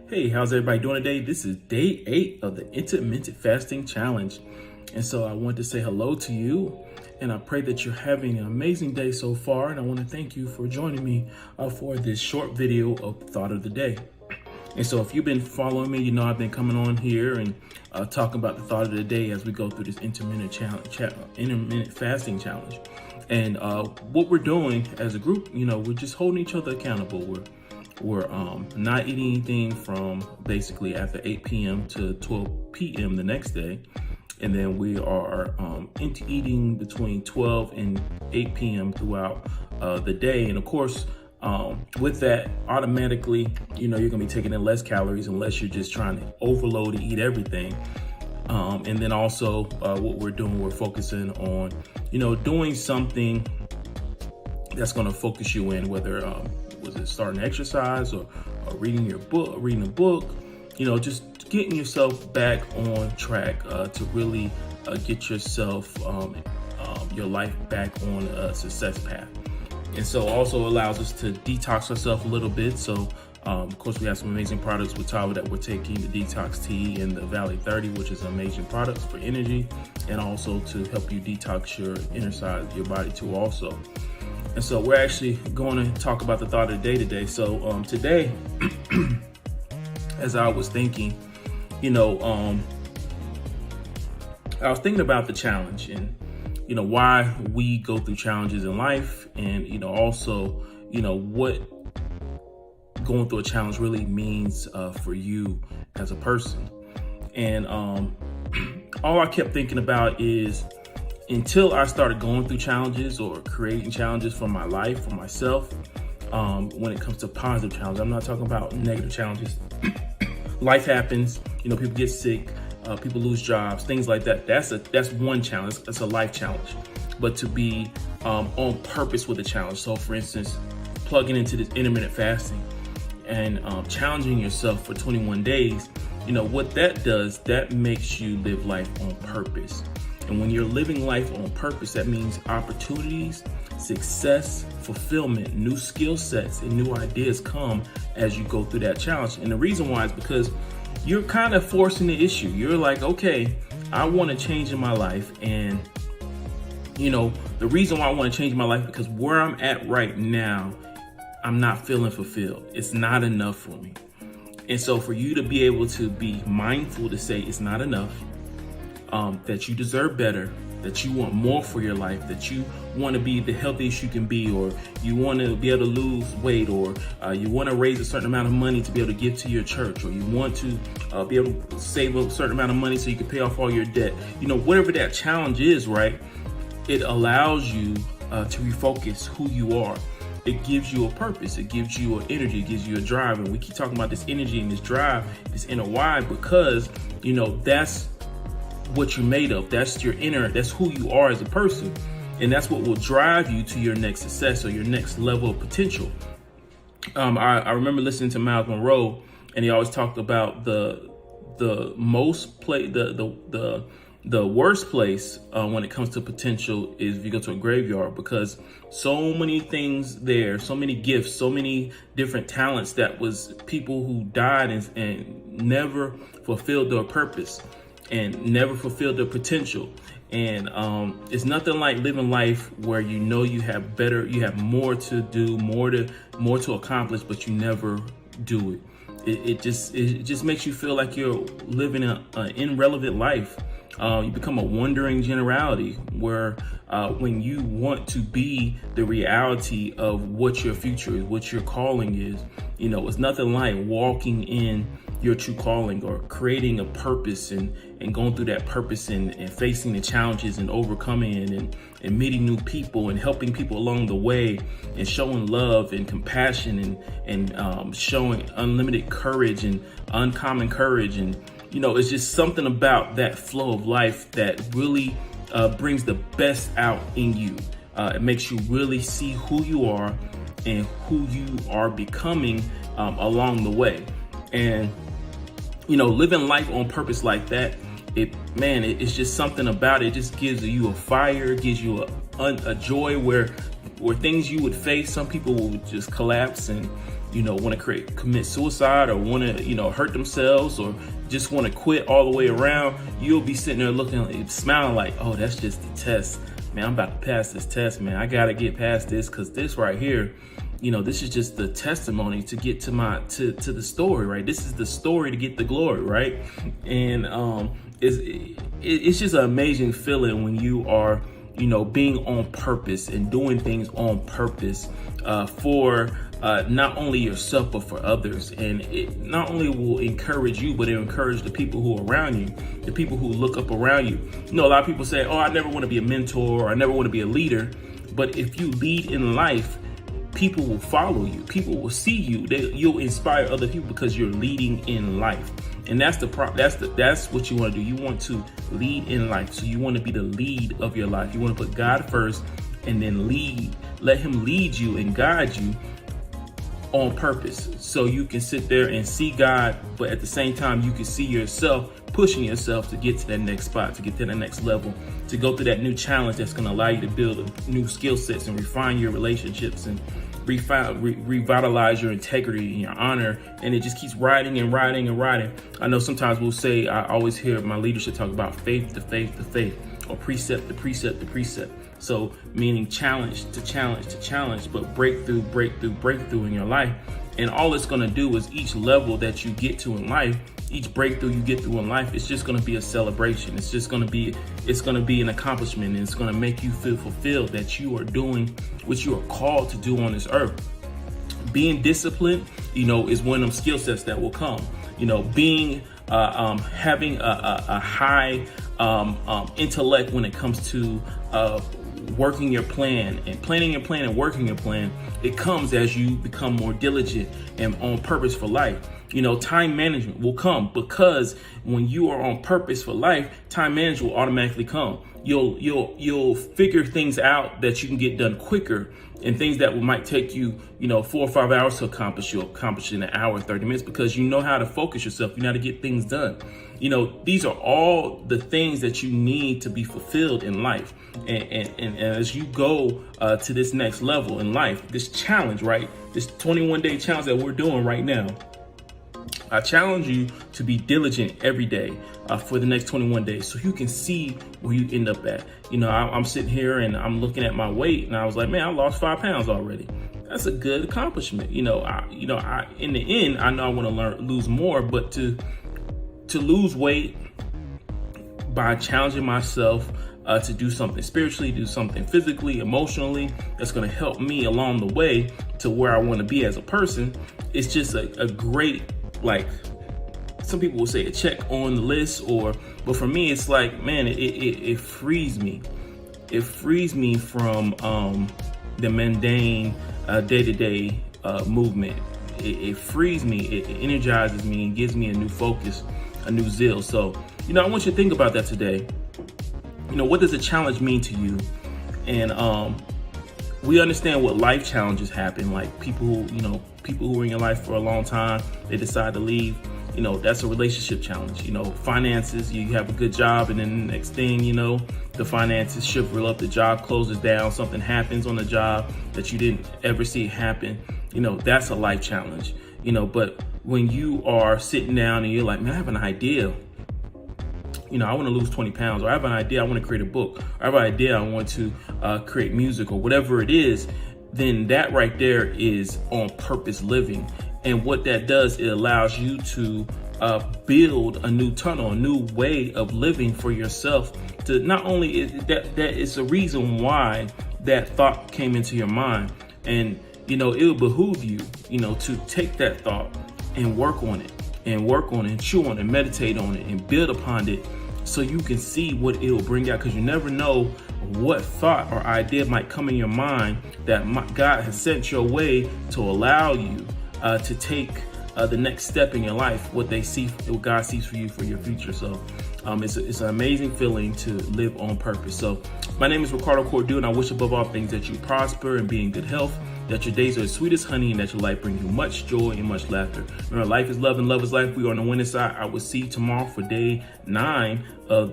Hey, how's everybody doing today? This is day 8 of the Intermittent Fasting Challenge. And so I want to say hello to you, and I pray that you're having an amazing day so far. And I want to thank you for joining me for this short video of Thought of the Day. And so if you've been following me, you know I've been coming on here and talking about the thought of the day as we go through this intermittent fasting challenge. And what we're doing as a group, we're just holding each other accountable. We're not eating anything from basically after 8 p.m. to 12 p.m. the next day. And then we are into eating between 12 and 8 p.m. throughout the day. And of course, with that, automatically, you're gonna be taking in less calories unless you're just trying to overload and eat everything. And then also what we're doing, we're focusing on, doing something that's gonna focus you in, whether was it starting exercise or reading a book, just getting yourself back on track to really get yourself, your life back on a success path. And so also allows us to detox ourselves a little bit. So of course we have some amazing products with Tava that we're taking, the Detox Tea and the Valley 30, which is amazing products for energy and also to help you detox your inner side of your body too also. And so we're actually going to talk about the thought of the day today. So today, as I was thinking, I was thinking about the challenge and, why we go through challenges in life and, also, what going through a challenge really means for you as a person. And all I kept thinking about is, until I started going through challenges or creating challenges for my life, for myself, when it comes to positive challenges, I'm not talking about negative challenges. Life happens, people get sick, people lose jobs, things like that. That's one challenge. That's a life challenge. But to be on purpose with a challenge. So for instance, plugging into this intermittent fasting and challenging yourself for 21 days, what that does, that makes you live life on purpose. And when you're living life on purpose, that means opportunities, success, fulfillment, new skill sets, and new ideas come as you go through that challenge. And the reason why is because you're kind of forcing the issue. You're like, okay, I want to change in my life. And, the reason why I want to change my life because where I'm at right now, I'm not feeling fulfilled. It's not enough for me. And so for you to be able to be mindful to say it's not enough, that you deserve better, that you want more for your life, that you want to be the healthiest you can be, or you want to be able to lose weight, or you want to raise a certain amount of money to be able to give to your church, or you want to be able to save a certain amount of money so you can pay off all your debt. Whatever that challenge is, right? It allows you to refocus who you are. It gives you a purpose. It gives you an energy. It gives you a drive. And we keep talking about this energy and this drive, this inner why, because, that's what you're made of. That's your inner, that's who you are as a person. And that's what will drive you to your next success or your next level of potential. I remember listening to Miles Monroe, and he always talked about the worst place when it comes to potential is if you go to a graveyard, because so many things there, so many gifts, so many different talents that was people who died and never fulfilled their purpose and never fulfilled their potential. And it's nothing like living life where you have more to do, more to accomplish, but you never do it. It just makes you feel like you're living an irrelevant life. You become a wandering generality where when you want to be the reality of what your future is, what your calling is, it's nothing like walking in your true calling or creating a purpose and going through that purpose and facing the challenges and overcoming it and meeting new people and helping people along the way and showing love and compassion and showing unlimited courage and uncommon courage. And, it's just something about that flow of life that really brings the best out in you. It makes you really see who you are and who you are becoming along the way. And, living life on purpose like that, it's just something about it. It just gives you a fire, gives you a joy where things you would face, some people will just collapse and want to commit suicide or want to, hurt themselves or just want to quit all the way around, you'll be sitting there looking, smiling like, oh, that's just the test. Man, I'm about to pass this test, man. I got to get past this because this right here, this is just the testimony to get to to the story, right? This is the story to get the glory, right? And it's just an amazing feeling when you are, being on purpose and doing things on purpose for not only yourself, but for others. And it not only will encourage you, but it will encourage the people who are around you, the people who look up around you. A lot of people say, oh, I never want to be a mentor, or I never want to be a leader. But if you lead in life, people will follow you. People will see you. You'll inspire other people because you're leading in life. And that's what you want to do. You want to lead in life. So you want to be the lead of your life. You want to put God first and then lead. Let him lead you and guide you on purpose. So you can sit there and see God, but at the same time, you can see yourself pushing yourself to get to that next spot, to get to the next level, to go through that new challenge that's going to allow you to build new skill sets and refine your relationships and revitalize your integrity and your honor. And it just keeps riding and riding and riding. I know sometimes we'll say, I always hear my leadership talk about faith to faith to faith, or precept to precept to precept. So meaning challenge to challenge to challenge, but breakthrough in your life. And all it's going to do is each level that you get to in life, each breakthrough you get through in life, it's just going to be a celebration. It's going to be an accomplishment, and it's going to make you feel fulfilled that you are doing what you are called to do on this earth. Being disciplined, is one of them skill sets that will come. Being having a high intellect when it comes to working your plan and planning your plan and working your plan, it comes as you become more diligent and on purpose for life. Time management will come because when you are on purpose for life, time management will automatically come. You'll figure things out that you can get done quicker, and things that might take you, 4 or 5 hours to accomplish, you'll accomplish in an hour, 30 minutes, because you know how to focus yourself. You know how to get things done. These are all the things that you need to be fulfilled in life. And as you go to this next level in life, this challenge, right? This 21-day challenge that we're doing right now, I challenge you to be diligent every day for the next 21 days so you can see where you end up at. I'm sitting here and I'm looking at my weight, and I was like, man, I lost 5 pounds already. That's a good accomplishment. In the end, I know I want to lose more, but to lose weight by challenging myself to do something spiritually, do something physically, emotionally, that's going to help me along the way to where I want to be as a person. It's just a great, like, some people will say a check on the list, but for me, it's like, man, it frees me. It frees me from the mundane day-to-day movement. It frees me, it energizes me, and gives me a new focus, a new zeal. So, I want you to think about that today. What does a challenge mean to you? And we understand what life challenges happen, like people who were in your life for a long time, they decide to leave. That's a relationship challenge. Finances, you have a good job, and then the next thing, the finances shrivel up, the job closes down, something happens on the job that you didn't ever see happen. That's a life challenge. But when you are sitting down and you're like, man, I have an idea. I want to lose 20 pounds, or I have an idea, I want to create a book, or I have an idea, I want to create music, or whatever it is, then that right there is on purpose living. And what that does, it allows you to build a new tunnel, a new way of living for yourself. To not only that is the reason why that thought came into your mind, and it will behoove you, to take that thought and work on it, and chew on it, and meditate on it, and build upon it, so you can see what it will bring out. Because you never know what thought or idea might come in your mind that God has sent your way to allow you to take the next step in your life, what God sees for you for your future. So it's an amazing feeling to live on purpose. So my name is Ricardo Cordu, and I wish above all things that you prosper and be in good health, that your days are as sweet as honey, and that your life brings you much joy and much laughter. Remember, life is love and love is life. We are on the winning side. I will see you tomorrow for day 9 of